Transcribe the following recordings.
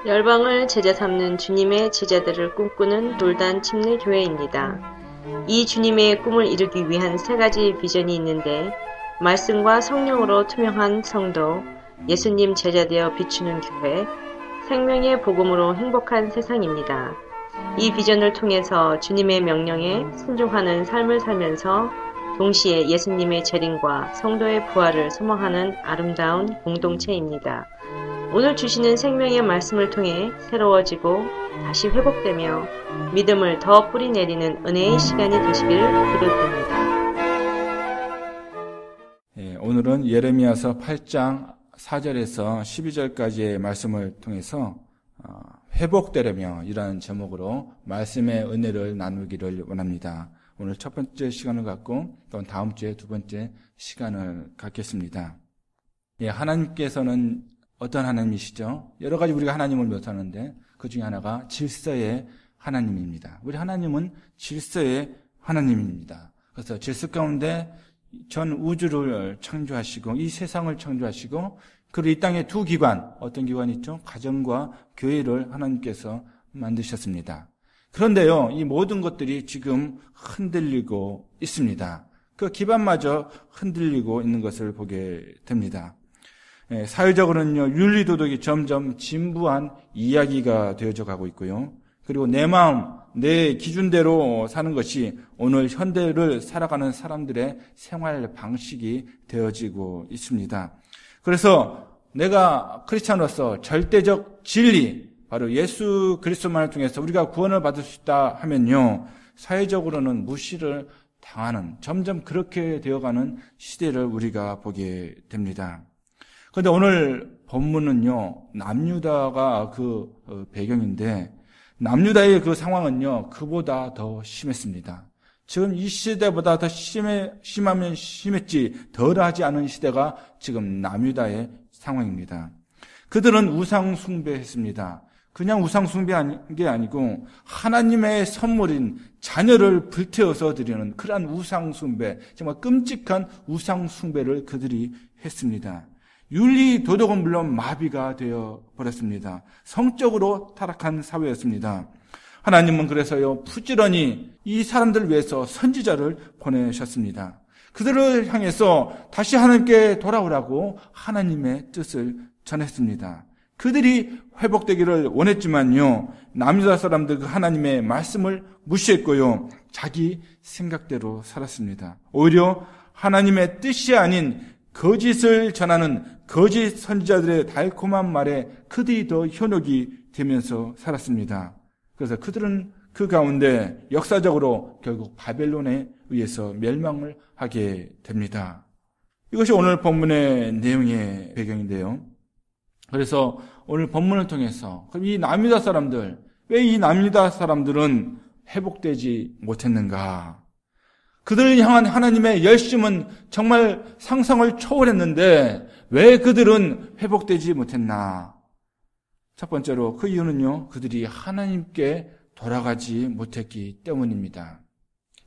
열방을 제자 삼는 주님의 제자들을 꿈꾸는 돌단 침례교회입니다. 이 주님의 꿈을 이루기 위한 세 가지 비전이 있는데, 말씀과 성령으로 투명한 성도, 예수님 제자되어 비추는 교회, 생명의 복음으로 행복한 세상입니다. 이 비전을 통해서 주님의 명령에 순종하는 삶을 살면서 동시에 예수님의 재림과 성도의 부활을 소망하는 아름다운 공동체입니다. 오늘 주시는 생명의 말씀을 통해 새로워지고 다시 회복되며 믿음을 더 뿌리내리는 은혜의 시간이 되시기를 기도드립니다. 오늘은 예레미야서 8장 4절에서 12절까지의 말씀을 통해서 회복되려며 이라는 제목으로 말씀의 은혜를 나누기를 원합니다. 오늘 첫 번째 시간을 갖고 또 다음 주에 두 번째 시간을 갖겠습니다. 하나님께서는 어떤 하나님이시죠? 여러 가지 우리가 하나님을 묘사하는데 그 중에 하나가 질서의 하나님입니다. 우리 하나님은 질서의 하나님입니다. 그래서 질서 가운데 전 우주를 창조하시고 이 세상을 창조하시고 그리고 이 땅에 두 기관, 어떤 기관이 있죠? 가정과 교회를 하나님께서 만드셨습니다. 그런데요, 이 모든 것들이 지금 흔들리고 있습니다. 그 기반마저 흔들리고 있는 것을 보게 됩니다. 사회적으로는요, 윤리도덕이 점점 진부한 이야기가 되어져 가고 있고요. 그리고 내 마음, 내 기준대로 사는 것이 오늘 현대를 살아가는 사람들의 생활 방식이 되어지고 있습니다. 그래서 내가 크리스찬으로서 절대적 진리, 바로 예수 그리스도만을 통해서 우리가 구원을 받을 수 있다 하면요, 사회적으로는 무시를 당하는, 점점 그렇게 되어가는 시대를 우리가 보게 됩니다. 그런데 오늘 본문은요, 남유다가 그 배경인데, 남유다의 그 상황은요, 그보다 더 심했습니다. 지금 이 시대보다 더 심하면 심했지, 덜하지 않은 시대가 지금 남유다의 상황입니다. 그들은 우상 숭배했습니다. 그냥 우상 숭배한 게 아니고 하나님의 선물인 자녀를 불태워서 드리는 그러한 우상 숭배, 정말 끔찍한 우상 숭배를 그들이 했습니다. 윤리 도덕은 물론 마비가 되어 버렸습니다. 성적으로 타락한 사회였습니다. 하나님은 그래서요, 부지런히 이 사람들을 위해서 선지자를 보내셨습니다. 그들을 향해서 다시 하나님께 돌아오라고 하나님의 뜻을 전했습니다. 그들이 회복되기를 원했지만요, 남유다 사람들 그 하나님의 말씀을 무시했고요, 자기 생각대로 살았습니다. 오히려 하나님의 뜻이 아닌 거짓을 전하는 거짓 선지자들의 달콤한 말에 그들이 더 현혹이 되면서 살았습니다. 그래서 그들은 그 가운데 역사적으로 결국 바벨론에 의해서 멸망을 하게 됩니다. 이것이 오늘 본문의 내용의 배경인데요. 그래서 오늘 본문을 통해서 이 남유다 사람들, 왜 이 남유다 사람들은 회복되지 못했는가? 그들을 향한 하나님의 열심은 정말 상상을 초월했는데 왜 그들은 회복되지 못했나? 첫 번째로 그 이유는요, 그들이 하나님께 돌아가지 못했기 때문입니다.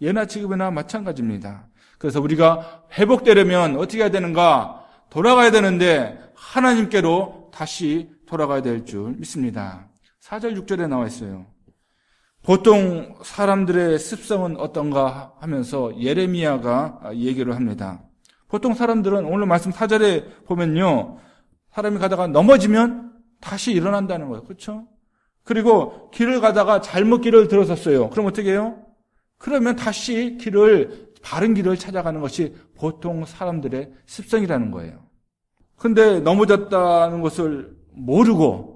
예나 지금이나 마찬가지입니다. 그래서 우리가 회복되려면 어떻게 해야 되는가? 돌아가야 되는데 하나님께로 다시 돌아가야 될 줄 믿습니다. 4절 6절에 나와 있어요. 보통 사람들의 습성은 어떤가 하면서 예레미야가 얘기를 합니다. 보통 사람들은 오늘 말씀 4절에 보면요, 사람이 가다가 넘어지면 다시 일어난다는 거예요. 그렇죠? 그리고 길을 가다가 잘못 길을 들어섰어요. 그럼 어떻게 해요? 그러면 다시 바른 길을 찾아가는 것이 보통 사람들의 습성이라는 거예요. 근데 넘어졌다는 것을 모르고,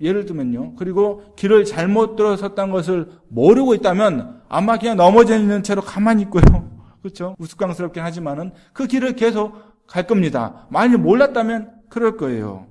예를 들면요, 그리고 길을 잘못 들어섰다는 것을 모르고 있다면 아마 그냥 넘어져 있는 채로 가만히 있고요. 그렇죠? 우스꽝스럽긴 하지만은 그 길을 계속 갈 겁니다. 만약 몰랐다면 그럴 거예요.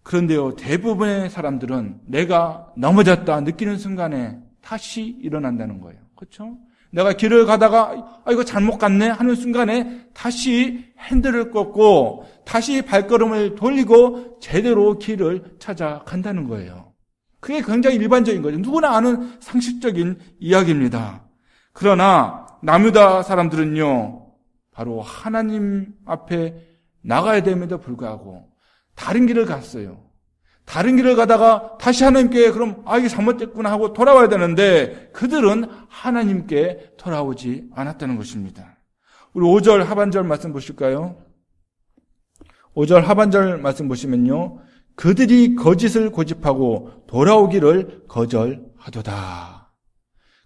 그런데요, 대부분의 사람들은 내가 넘어졌다 느끼는 순간에 다시 일어난다는 거예요. 그렇죠? 내가 길을 가다가 이거 잘못 갔네 하는 순간에 다시 핸들을 꺾고 다시 발걸음을 돌리고 제대로 길을 찾아간다는 거예요. 그게 굉장히 일반적인 거죠. 누구나 아는 상식적인 이야기입니다. 그러나 남유다 사람들은요, 바로 하나님 앞에 나가야 됨에도 불구하고 다른 길을 갔어요. 다른 길을 가다가 다시 하나님께 그럼 이게 잘못됐구나 하고 돌아와야 되는데 그들은 하나님께 돌아오지 않았다는 것입니다. 우리 5절 하반절 말씀 보실까요? 5절 하반절 말씀 보시면요. 그들이 거짓을 고집하고 돌아오기를 거절하도다.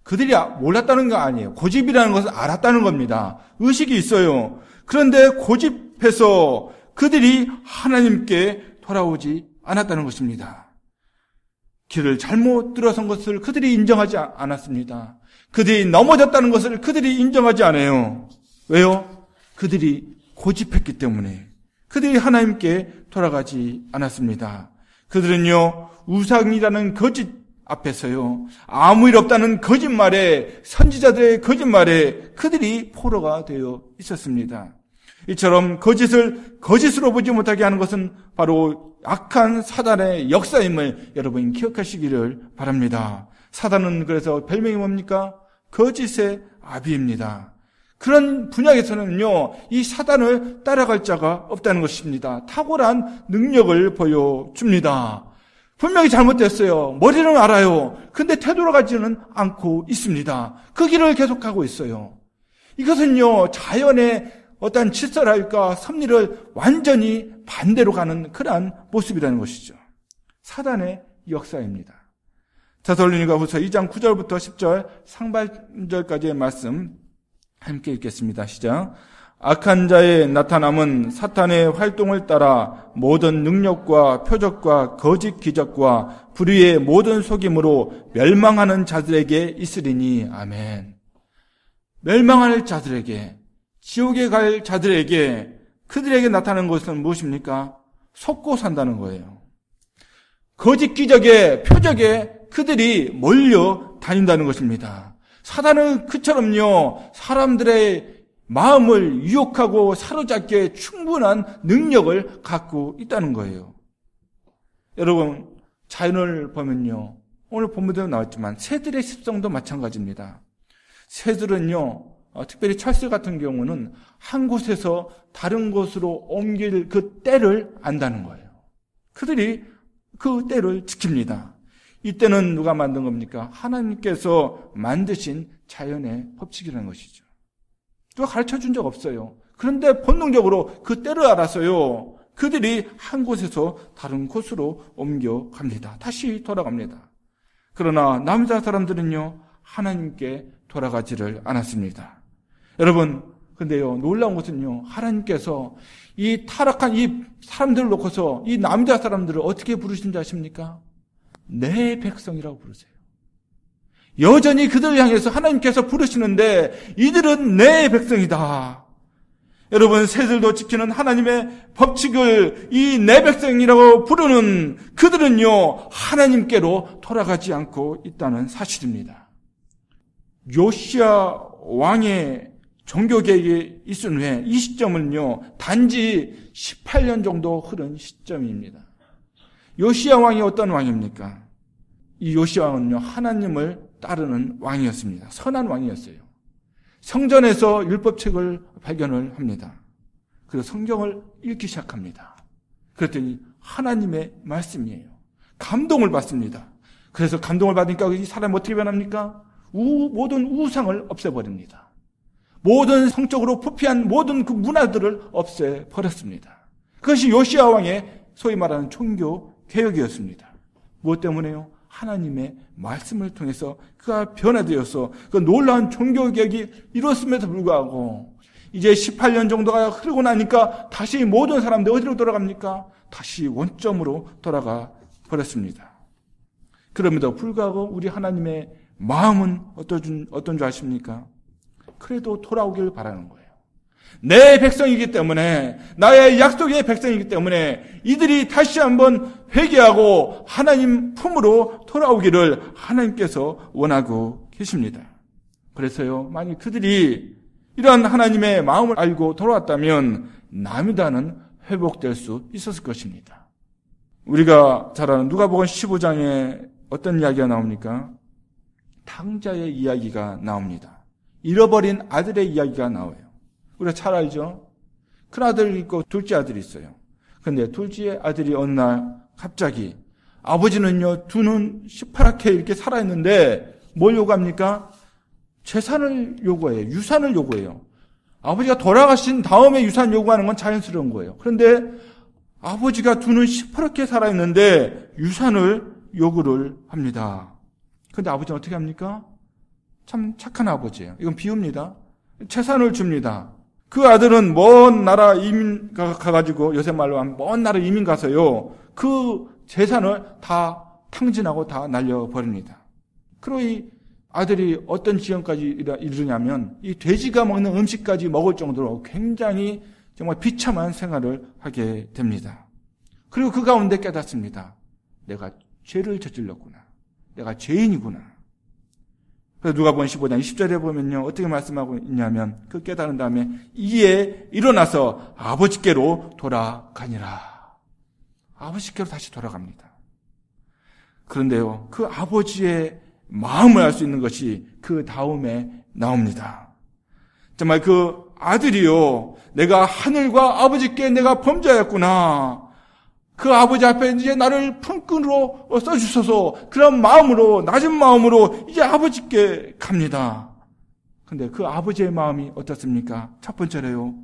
그들이 몰랐다는 거 아니에요. 고집이라는 것을 알았다는 겁니다. 의식이 있어요. 그런데 고집해서 그들이 하나님께 돌아오지 않았다는 것입니다. 길을 잘못 들어선 것을 그들이 인정하지 않았습니다. 그들이 넘어졌다는 것을 그들이 인정하지 않아요. 왜요? 그들이 고집했기 때문에. 그들이 하나님께 돌아가지 않았습니다. 그들은요, 우상이라는 거짓 앞에서요, 아무 일 없다는 거짓말에, 선지자들의 거짓말에 그들이 포로가 되어 있었습니다. 이처럼 거짓을 거짓으로 보지 못하게 하는 것은 바로 악한 사단의 역사임을 여러분 기억하시기를 바랍니다. 사단은 그래서 별명이 뭡니까? 거짓의 아비입니다. 그런 분야에서는요, 이 사단을 따라갈 자가 없다는 것입니다. 탁월한 능력을 보여줍니다. 분명히 잘못됐어요. 머리는 알아요. 근데 태도로 가지는 않고 있습니다. 그 길을 계속하고 있어요. 이것은요, 자연의 어떤 질서랄까 섭리를 완전히 반대로 가는 그러한 모습이라는 것이죠. 사단의 역사입니다. 데살로니가후서 2장 9절부터 10절 상반절까지의 말씀 함께 읽겠습니다. 시작. 악한 자의 나타남은 사탄의 활동을 따라 모든 능력과 표적과 거짓 기적과 불의의 모든 속임으로 멸망하는 자들에게 있으리니. 아멘. 멸망할 자들에게, 지옥에 갈 자들에게, 그들에게 나타나는 것은 무엇입니까? 속고 산다는 거예요. 거짓 기적에, 표적에 그들이 몰려 다닌다는 것입니다. 사단은 그처럼요, 사람들의 마음을 유혹하고 사로잡기에 충분한 능력을 갖고 있다는 거예요. 여러분, 자연을 보면요, 오늘 본문에도 나왔지만 새들의 습성도 마찬가지입니다. 새들은요, 특별히 철새 같은 경우는 한 곳에서 다른 곳으로 옮길 그 때를 안다는 거예요. 그들이 그 때를 지킵니다. 이 때는 누가 만든 겁니까? 하나님께서 만드신 자연의 법칙이라는 것이죠. 누가 가르쳐준 적 없어요. 그런데 본능적으로 그 때를 알아서요, 그들이 한 곳에서 다른 곳으로 옮겨갑니다. 다시 돌아갑니다. 그러나 남자 사람들은요, 하나님께 돌아가지를 않았습니다. 여러분, 근데요, 놀라운 것은요, 하나님께서 이 타락한 이 사람들을 놓고서 이 남자 사람들을 어떻게 부르신지 아십니까? 내 백성이라고 부르세요. 여전히 그들을 향해서 하나님께서 부르시는데 이들은 내 백성이다. 여러분, 새들도 지키는 하나님의 법칙을 이 내 백성이라고 부르는 그들은요, 하나님께로 돌아가지 않고 있다는 사실입니다. 요시야 왕의 종교개혁이 있은 후에 이 시점은요, 단지 18년 정도 흐른 시점입니다. 요시야 왕이 어떤 왕입니까? 이 요시야 왕은요, 하나님을 따르는 왕이었습니다. 선한 왕이었어요. 성전에서 율법책을 발견을 합니다. 그래서 성경을 읽기 시작합니다. 그랬더니 하나님의 말씀이에요. 감동을 받습니다. 그래서 감동을 받으니까 이 사람이 어떻게 변합니까? 모든 우상을 없애버립니다. 모든 성적으로 부패한 모든 그 문화들을 없애버렸습니다. 그것이 요시야 왕의 소위 말하는 종교 개혁이었습니다. 무엇 때문에요? 하나님의 말씀을 통해서 그가 변화되어서 그 놀라운 종교 개혁이 이뤘음에도 불구하고 이제 18년 정도가 흐르고 나니까 다시 모든 사람들이 어디로 돌아갑니까? 다시 원점으로 돌아가 버렸습니다. 그럼에도 불구하고 우리 하나님의 마음은 어떤 줄 아십니까? 그래도 돌아오길 바라는 거예요. 내 백성이기 때문에, 나의 약속의 백성이기 때문에 이들이 다시 한번 회개하고 하나님 품으로 돌아오기를 하나님께서 원하고 계십니다. 그래서요, 만약 그들이 이러한 하나님의 마음을 알고 돌아왔다면 남유다는 회복될 수 있었을 것입니다. 우리가 잘 아는 누가복음 15장에 어떤 이야기가 나옵니까? 탕자의 이야기가 나옵니다. 잃어버린 아들의 이야기가 나와요. 우리가 잘 알죠? 큰 아들이 있고 둘째 아들이 있어요. 그런데 둘째 아들이 어느 날 갑자기 아버지는요, 두 눈 시퍼렇게 이렇게 살아있는데 뭘 요구합니까? 재산을 요구해요. 유산을 요구해요. 아버지가 돌아가신 다음에 유산 요구하는 건 자연스러운 거예요. 그런데 아버지가 두 눈 시퍼렇게 살아있는데 유산을 요구를 합니다. 그런데 아버지는 어떻게 합니까? 참 착한 아버지예요. 이건 비유입니다. 재산을 줍니다. 그 아들은 먼 나라 이민 가가지고, 요새 말로 하면 먼 나라 이민 가서요, 그 재산을 다 탕진하고 다 날려버립니다. 그리고 이 아들이 어떤 지경까지 이르냐면, 이 돼지가 먹는 음식까지 먹을 정도로 굉장히 정말 비참한 생활을 하게 됩니다. 그리고 그 가운데 깨닫습니다. 내가 죄를 저질렀구나. 내가 죄인이구나. 그래서 누가복음 15장 20절에 보면요, 어떻게 말씀하고 있냐면, 그 깨달은 다음에 이에 일어나서 아버지께로 돌아가니라. 아버지께로 다시 돌아갑니다. 그런데요, 그 아버지의 마음을 알 수 있는 것이 그 다음에 나옵니다. 정말 그 아들이요, 내가 하늘과 아버지께 내가 범죄하였구나. 그 아버지 앞에 이제 나를 품꾼으로 써주셔서 그런 마음으로, 낮은 마음으로 이제 아버지께 갑니다. 근데 그 아버지의 마음이 어떻습니까? 첫 번째로요,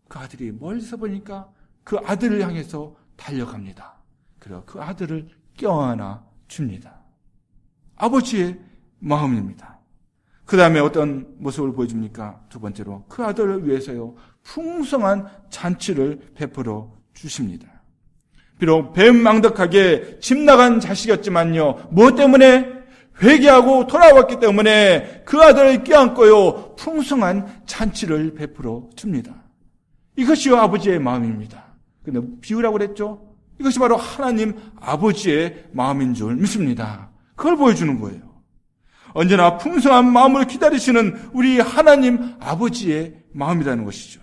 그 아들이 멀리서 보니까 그 아들을 향해서 달려갑니다. 그리고 그 아들을 껴안아 줍니다. 아버지의 마음입니다. 그 다음에 어떤 모습을 보여줍니까? 두 번째로, 그 아들을 위해서요, 풍성한 잔치를 베풀어 주십니다. 비록 배은망덕하게 집 나간 자식이었지만요, 무엇 때문에? 회개하고 돌아왔기 때문에 그 아들을 껴안고요, 풍성한 잔치를 베풀어 줍니다. 이것이요, 아버지의 마음입니다. 근데 비유라고 그랬죠? 이것이 바로 하나님 아버지의 마음인 줄 믿습니다. 그걸 보여주는 거예요. 언제나 풍성한 마음으로 기다리시는 우리 하나님 아버지의 마음이라는 것이죠.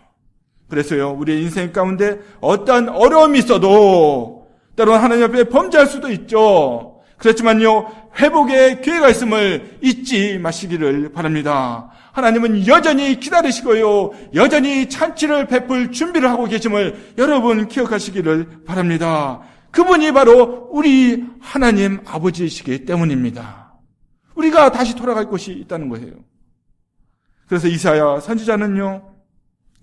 그래서요, 우리의 인생 가운데 어떠한 어려움이 있어도 때로는 하나님 앞에 범죄할 수도 있죠. 그렇지만요, 회복의 기회가 있음을 잊지 마시기를 바랍니다. 하나님은 여전히 기다리시고요, 여전히 잔치를 베풀 준비를 하고 계심을 여러분 기억하시기를 바랍니다. 그분이 바로 우리 하나님 아버지이시기 때문입니다. 우리가 다시 돌아갈 곳이 있다는 거예요. 그래서 이사야 선지자는요,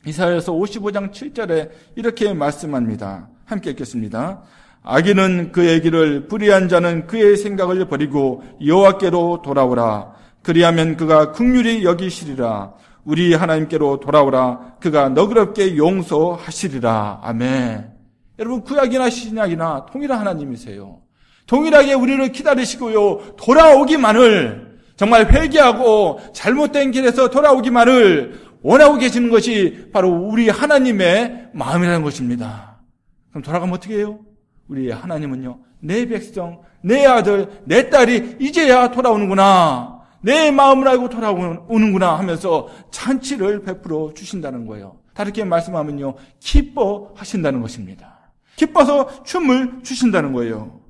이사야서 55장 7절에 이렇게 말씀합니다. 함께 읽겠습니다. 악인은 그의 길을, 불의한 자는 그의 생각을 버리고 여호와께로 돌아오라. 그리하면 그가 긍휼히 여기시리라. 우리 하나님께로 돌아오라. 그가 너그럽게 용서하시리라. 아멘. 여러분, 구약이나 신약이나 동일한 하나님이세요. 동일하게 우리를 기다리시고요, 돌아오기만을, 정말 회개하고 잘못된 길에서 돌아오기만을 원하고 계시는 것이 바로 우리 하나님의 마음이라는 것입니다. 그럼 돌아가면 어떻게 해요? 우리 하나님은요, 내 백성, 내 아들, 내 딸이 이제야 돌아오는구나, 내 마음을 알고 돌아오는구나 하면서 잔치를 베풀어 주신다는 거예요. 다르게 말씀하면요, 기뻐하신다는 것입니다. 기뻐서 춤을 주신다는 거예요.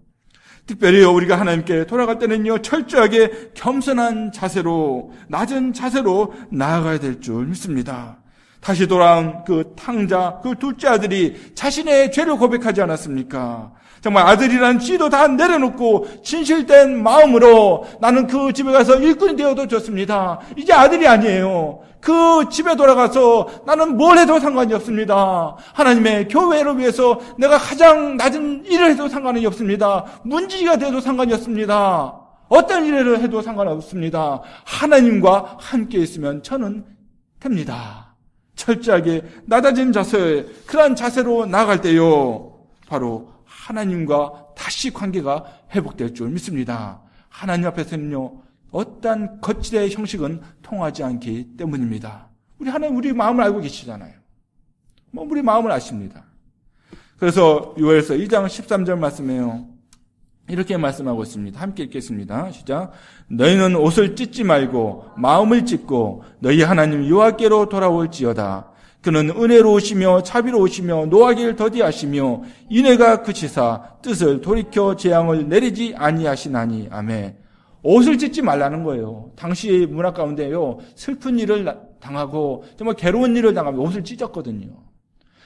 특별히 우리가 하나님께 돌아갈 때는요, 철저하게 겸손한 자세로, 낮은 자세로 나아가야 될 줄 믿습니다. 다시 돌아온 그 탕자, 그 둘째 아들이 자신의 죄를 고백하지 않았습니까? 정말 아들이라는 지도 다 내려놓고 진실된 마음으로 나는 그 집에 가서 일꾼이 되어도 좋습니다. 이제 아들이 아니에요. 그 집에 돌아가서 나는 뭘 해도 상관이 없습니다. 하나님의 교회를 위해서 내가 가장 낮은 일을 해도 상관이 없습니다. 문지기가 돼도 상관이 없습니다. 어떤 일을 해도 상관없습니다. 하나님과 함께 있으면 저는 됩니다. 철저하게 낮아진 자세, 그러한 자세로 나아갈 때요, 바로 하나님과 다시 관계가 회복될 줄 믿습니다. 하나님 앞에서는요, 어떠한 거칠의 형식은 통하지 않기 때문입니다. 우리 하나님, 우리 마음을 알고 계시잖아요. 우리 마음을 아십니다. 그래서 요엘서 2장 13절 말씀에요, 이렇게 말씀하고 있습니다. 함께 읽겠습니다. 시작. 너희는 옷을 찢지 말고 마음을 찢고 너희 하나님 여호와께로 돌아올지어다. 그는 은혜로우시며 자비로우시며 노하기를 더디하시며 인애가 그치사 뜻을 돌이켜 재앙을 내리지 아니하시나니. 아멘. 옷을 찢지 말라는 거예요. 당시 문화 가운데요, 슬픈 일을 당하고 정말 괴로운 일을 당하면 옷을 찢었거든요.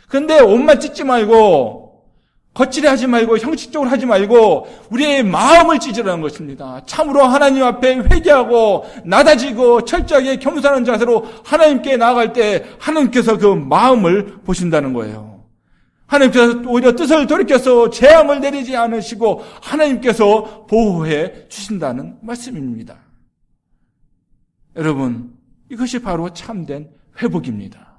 그런데 옷만 찢지 말고 거칠게 하지 말고 형식적으로 하지 말고 우리의 마음을 찢으라는 것입니다. 참으로 하나님 앞에 회개하고 낮아지고 철저하게 겸손한 자세로 하나님께 나아갈 때 하나님께서 그 마음을 보신다는 거예요. 하나님께서 오히려 뜻을 돌이켜서 재앙을 내리지 않으시고 하나님께서 보호해 주신다는 말씀입니다. 여러분, 이것이 바로 참된 회복입니다.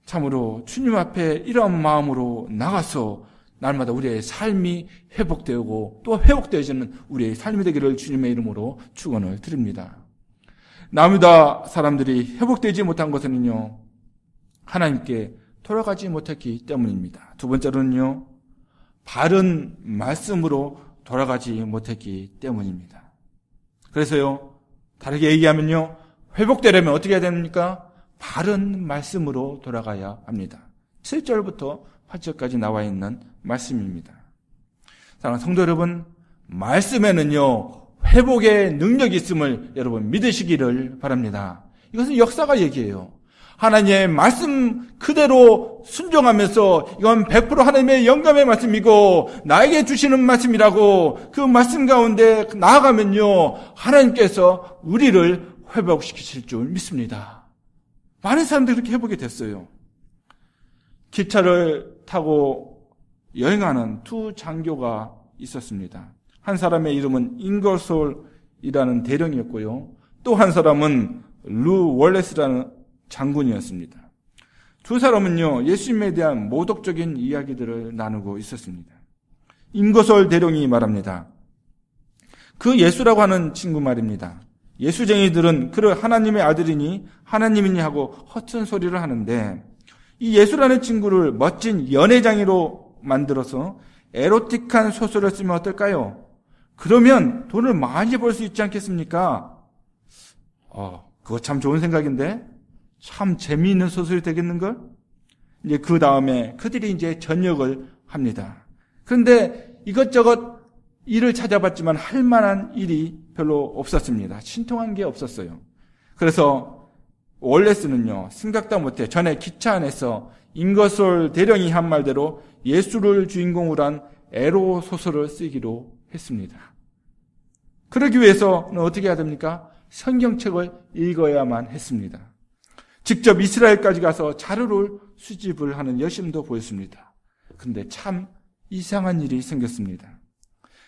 참으로 주님 앞에 이러한 마음으로 나가서 날마다 우리의 삶이 회복되고 또 회복되어지는 우리의 삶이 되기를 주님의 이름으로 축원을 드립니다. 남유다 사람들이 회복되지 못한 것은요, 하나님께 돌아가지 못했기 때문입니다. 두 번째로는요, 바른 말씀으로 돌아가지 못했기 때문입니다. 그래서요, 다르게 얘기하면요, 회복되려면 어떻게 해야 됩니까? 바른 말씀으로 돌아가야 합니다. 7절부터 8절까지 나와 있는 말씀입니다. 사랑하는 성도 여러분, 말씀에는요, 회복의 능력이 있음을 여러분 믿으시기를 바랍니다. 이것은 역사가 얘기해요. 하나님의 말씀 그대로 순종하면서 이건 100% 하나님의 영감의 말씀이고 나에게 주시는 말씀이라고 그 말씀 가운데 나아가면요, 하나님께서 우리를 회복시키실 줄 믿습니다. 많은 사람들이 그렇게 회복이 됐어요. 기차를 타고 여행하는 두 장교가 있었습니다. 한 사람의 이름은 잉거솔이라는 대령이었고요. 또 한 사람은 루 월레스라는 장군이었습니다. 두 사람은요, 예수님에 대한 모독적인 이야기들을 나누고 있었습니다. 잉거솔 대령이 말합니다. 그 예수라고 하는 친구 말입니다. 예수쟁이들은 그를 하나님의 아들이니 하나님이니 하고 허튼 소리를 하는데 이 예수라는 친구를 멋진 연애장이로 만들어서 에로틱한 소설을 쓰면 어떨까요? 그러면 돈을 많이 벌 수 있지 않겠습니까? 그거 참 좋은 생각인데 참 재미있는 소설이 되겠는걸? 이제 그 다음에 그들이 이제 전역을 합니다. 그런데 이것저것 일을 찾아봤지만 할 만한 일이 별로 없었습니다. 신통한 게 없었어요. 그래서 월레스는요, 생각도 못해 전에 기차 안에서 잉거솔 대령이 한 말대로 예수를 주인공으로 한 에로 소설을 쓰기로 했습니다. 그러기 위해서는 어떻게 해야 됩니까? 성경책을 읽어야만 했습니다. 직접 이스라엘까지 가서 자료를 수집을 하는 열심도 보였습니다. 그런데 참 이상한 일이 생겼습니다.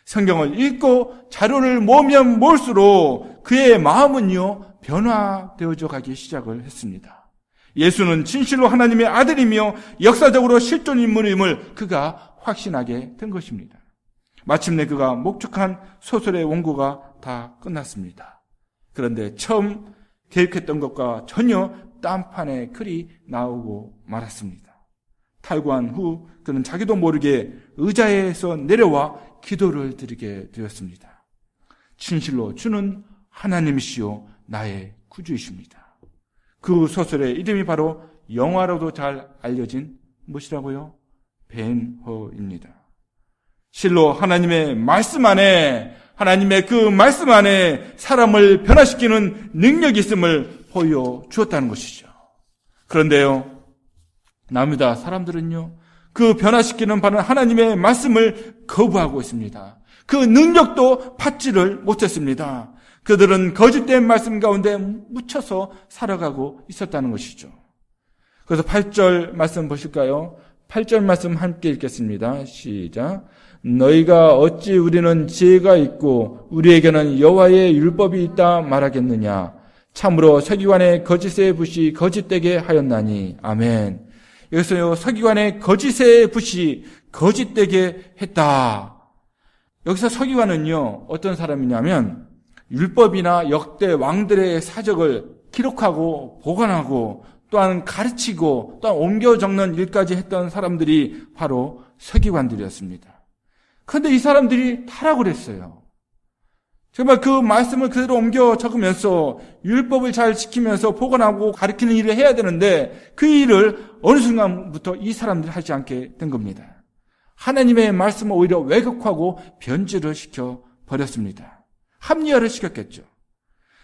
성경을 읽고 자료를 모으면 모을수록 그의 마음은요, 변화되어져 가기 시작을 했습니다. 예수는 진실로 하나님의 아들이며 역사적으로 실존 인물임을 그가 확신하게 된 것입니다. 마침내 그가 목축한 소설의 원고가 다 끝났습니다. 그런데 처음 계획했던 것과 전혀 딴판의 글이 나오고 말았습니다. 탈구한 후 그는 자기도 모르게 의자에서 내려와 기도를 드리게 되었습니다. 진실로 주는 하나님이시요 나의 구주이십니다. 그 소설의 이름이 바로 영화로도 잘 알려진 무엇이라고요? 벤허입니다. 실로 하나님의 말씀 안에, 하나님의 그 말씀 안에 사람을 변화시키는 능력이 있음을 보여주었다는 것이죠. 그런데요, 남유다 사람들은요, 그 변화시키는 바는 하나님의 말씀을 거부하고 있습니다. 그 능력도 받지를 못했습니다. 그들은 거짓된 말씀 가운데 묻혀서 살아가고 있었다는 것이죠. 그래서 8절 말씀 보실까요? 8절 말씀 함께 읽겠습니다. 시작. 너희가 어찌 우리는 지혜가 있고 우리에게는 여호와의 율법이 있다 말하겠느냐. 참으로 서기관의 거짓의 붓이 거짓되게 하였나니. 아멘. 여기서요, 서기관의 거짓의 붓이 거짓되게 했다. 여기서 서기관은요, 어떤 사람이냐면 율법이나 역대 왕들의 사적을 기록하고 보관하고 또한 가르치고 또한 옮겨 적는 일까지 했던 사람들이 바로 서기관들이었습니다. 그런데 이 사람들이 타락을 했어요. 정말 그 말씀을 그대로 옮겨 적으면서 율법을 잘 지키면서 보관하고 가르치는 일을 해야 되는데 그 일을 어느 순간부터 이 사람들이 하지 않게 된 겁니다. 하나님의 말씀을 오히려 왜곡하고 변질을 시켜버렸습니다. 합리화를 시켰겠죠.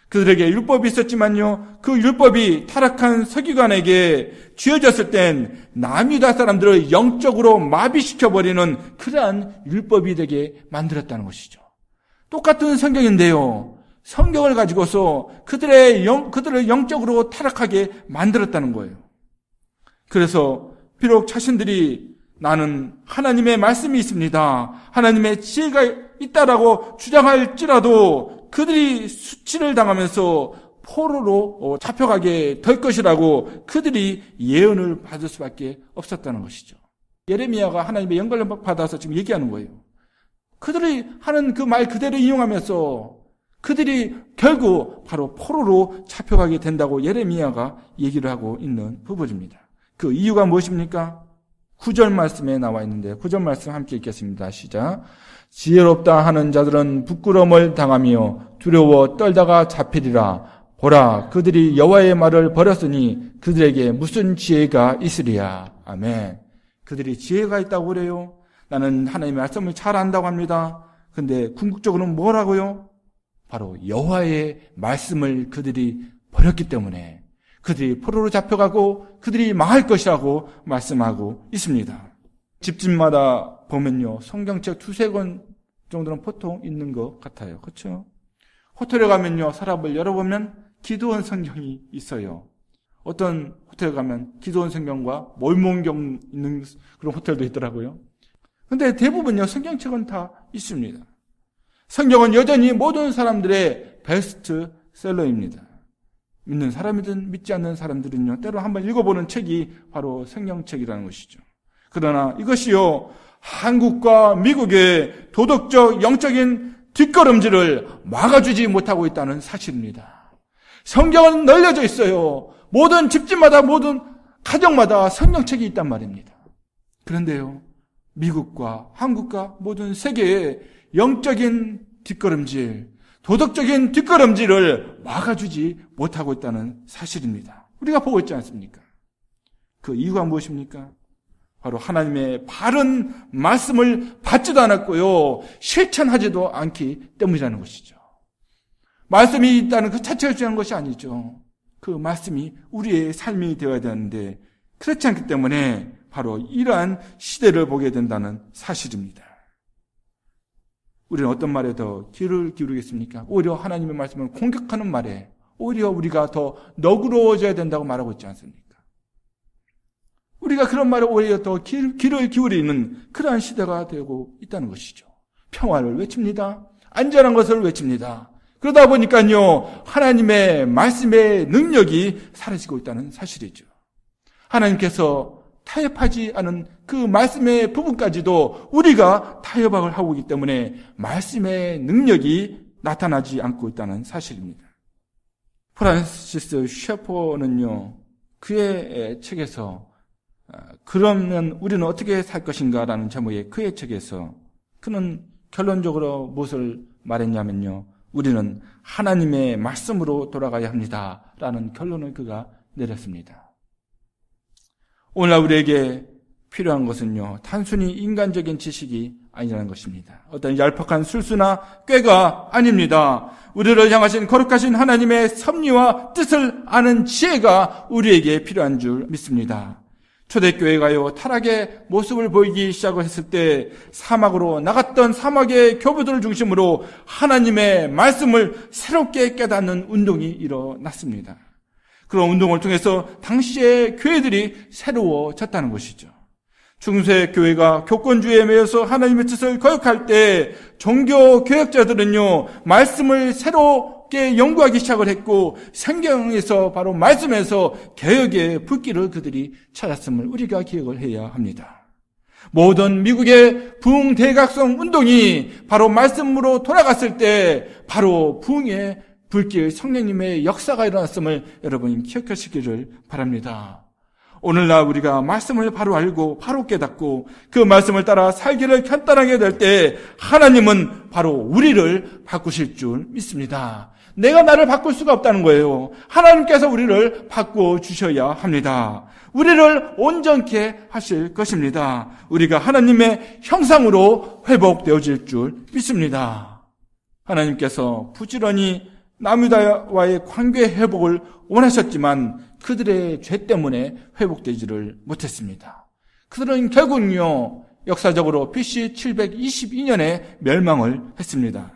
그들에게 율법이 있었지만요, 그 율법이 타락한 서기관에게 쥐어졌을 땐 남유다 사람들을 영적으로 마비시켜버리는 그러한 율법이 되게 만들었다는 것이죠. 똑같은 성경인데요, 성경을 가지고서 그들을 영적으로 타락하게 만들었다는 거예요. 그래서 비록 자신들이 나는 하나님의 말씀이 있습니다, 하나님의 지혜가 있다라고 주장할지라도 그들이 수치를 당하면서 포로로 잡혀가게 될 것이라고 그들이 예언을 받을 수밖에 없었다는 것이죠. 예레미야가 하나님의 영감을 받아서 지금 얘기하는 거예요. 그들이 하는 그 말 그대로 인용하면서 그들이 결국 바로 포로로 잡혀가게 된다고 예레미야가 얘기를 하고 있는 부분입니다. 그 이유가 무엇입니까? 9절 말씀에 나와 있는데 9절 말씀 함께 읽겠습니다. 시작. 지혜롭다 하는 자들은 부끄러움을 당하며 두려워 떨다가 잡히리라. 보라, 그들이 여호와의 말을 버렸으니 그들에게 무슨 지혜가 있으리야. 아멘. 그들이 지혜가 있다고 그래요. 나는 하나님의 말씀을 잘 안다고 합니다. 근데 궁극적으로는 뭐라고요? 바로 여호와의 말씀을 그들이 버렸기 때문에 그들이 포로로 잡혀가고 그들이 망할 것이라고 말씀하고 있습니다. 집집마다 보면요, 성경책 2-3권 정도는 보통 있는 것 같아요. 그렇죠? 호텔에 가면요, 서랍을 열어보면 기도원 성경이 있어요. 어떤 호텔에 가면 기도원 성경과 몰몬경 있는 그런 호텔도 있더라고요. 근데 대부분요, 성경책은 다 있습니다. 성경은 여전히 모든 사람들의 베스트셀러입니다. 믿는 사람이든 믿지 않는 사람들은요, 때로 한번 읽어보는 책이 바로 성경책이라는 것이죠. 그러나 이것이요, 한국과 미국의 도덕적, 영적인 뒷걸음질을 막아주지 못하고 있다는 사실입니다. 성경은 널려져 있어요. 모든 집집마다, 모든 가정마다 성경책이 있단 말입니다. 그런데요, 미국과 한국과 모든 세계의 영적인 뒷걸음질, 도덕적인 뒷걸음질을 막아주지 못하고 있다는 사실입니다. 우리가 보고 있지 않습니까? 그 이유가 무엇입니까? 바로 하나님의 바른 말씀을 받지도 않았고요, 실천하지도 않기 때문이라는 것이죠. 말씀이 있다는 그 자체가 중요한 것이 아니죠. 그 말씀이 우리의 삶이 되어야 되는데 그렇지 않기 때문에 바로 이러한 시대를 보게 된다는 사실입니다. 우리는 어떤 말에 더 귀를 기울이겠습니까? 오히려 하나님의 말씀을 공격하는 말에 오히려 우리가 더 너그러워져야 된다고 말하고 있지 않습니까? 우리가 그런 말에 오히려 더 귀를 기울이는 그러한 시대가 되고 있다는 것이죠. 평화를 외칩니다. 안전한 것을 외칩니다. 그러다 보니까요, 하나님의 말씀의 능력이 사라지고 있다는 사실이죠. 하나님께서 타협하지 않은 그 말씀의 부분까지도 우리가 타협을 하고 있기 때문에 말씀의 능력이 나타나지 않고 있다는 사실입니다. 프란시스 셰퍼는요, 그의 책에서 그러면 우리는 어떻게 살 것인가라는 제목의 그의 책에서 그는 결론적으로 무엇을 말했냐면요, 우리는 하나님의 말씀으로 돌아가야 합니다라는 결론을 그가 내렸습니다. 오늘날 우리에게 필요한 것은요, 단순히 인간적인 지식이 아니라는 것입니다. 어떤 얄팍한 술수나 꾀가 아닙니다. 우리를 향하신 거룩하신 하나님의 섭리와 뜻을 아는 지혜가 우리에게 필요한 줄 믿습니다. 초대교회가요, 타락의 모습을 보이기 시작을 했을 때 사막으로 나갔던 사막의 교부들을 중심으로 하나님의 말씀을 새롭게 깨닫는 운동이 일어났습니다. 그런 운동을 통해서 당시의 교회들이 새로워졌다는 것이죠. 중세 교회가 교권주의에 매여서 하나님의 뜻을 거역할 때 종교 교역자들은요, 말씀을 새롭게 연구하기 시작을 했고 성경에서 바로 말씀에서 개혁의 불길을 그들이 찾았음을 우리가 기억을 해야 합니다. 모든 미국의 부흥 대각성 운동이 바로 말씀으로 돌아갔을 때 바로 부흥의 불길 성령님의 역사가 일어났음을 여러분이 기억하시기를 바랍니다. 오늘날 우리가 말씀을 바로 알고 바로 깨닫고 그 말씀을 따라 살기를 간단하게 될 때 하나님은 바로 우리를 바꾸실 줄 믿습니다. 내가 나를 바꿀 수가 없다는 거예요. 하나님께서 우리를 바꾸어 주셔야 합니다. 우리를 온전케 하실 것입니다. 우리가 하나님의 형상으로 회복되어질 줄 믿습니다. 하나님께서 부지런히 남유다와의 관계 회복을 원하셨지만 그들의 죄 때문에 회복되지를 못했습니다. 그들은 결국은요, 역사적으로 BC 722년에 멸망을 했습니다.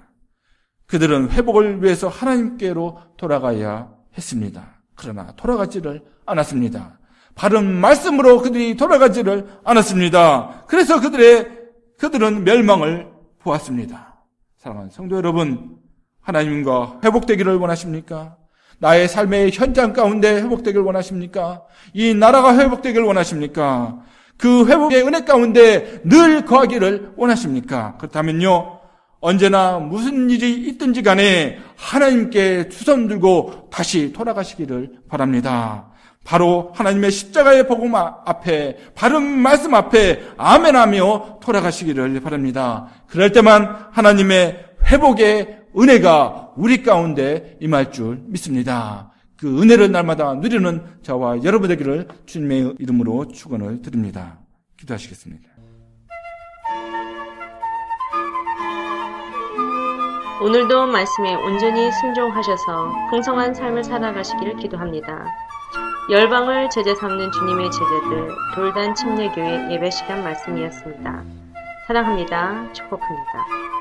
그들은 회복을 위해서 하나님께로 돌아가야 했습니다. 그러나 돌아가지를 않았습니다. 바른 말씀으로 그들이 돌아가지를 않았습니다. 그래서 그들은 멸망을 보았습니다. 사랑하는 성도 여러분, 하나님과 회복되기를 원하십니까? 나의 삶의 현장 가운데 회복되기를 원하십니까? 이 나라가 회복되기를 원하십니까? 그 회복의 은혜 가운데 늘 거하기를 원하십니까? 그렇다면요, 언제나 무슨 일이 있든지 간에 하나님께 두 손 들고 다시 돌아가시기를 바랍니다. 바로 하나님의 십자가의 복음 앞에, 바른 말씀 앞에 아멘하며 돌아가시기를 바랍니다. 그럴 때만 하나님의 회복의 은혜가 우리 가운데 임할 줄 믿습니다. 그 은혜를 날마다 누리는 저와 여러분 되기를 주님의 이름으로 축원을 드립니다. 기도하시겠습니다. 오늘도 말씀에 온전히 순종하셔서 풍성한 삶을 살아가시기를 기도합니다. 열방을 제자 삼는 주님의 제자들 돌단 침례교회 예배 시간 말씀이었습니다. 사랑합니다. 축복합니다.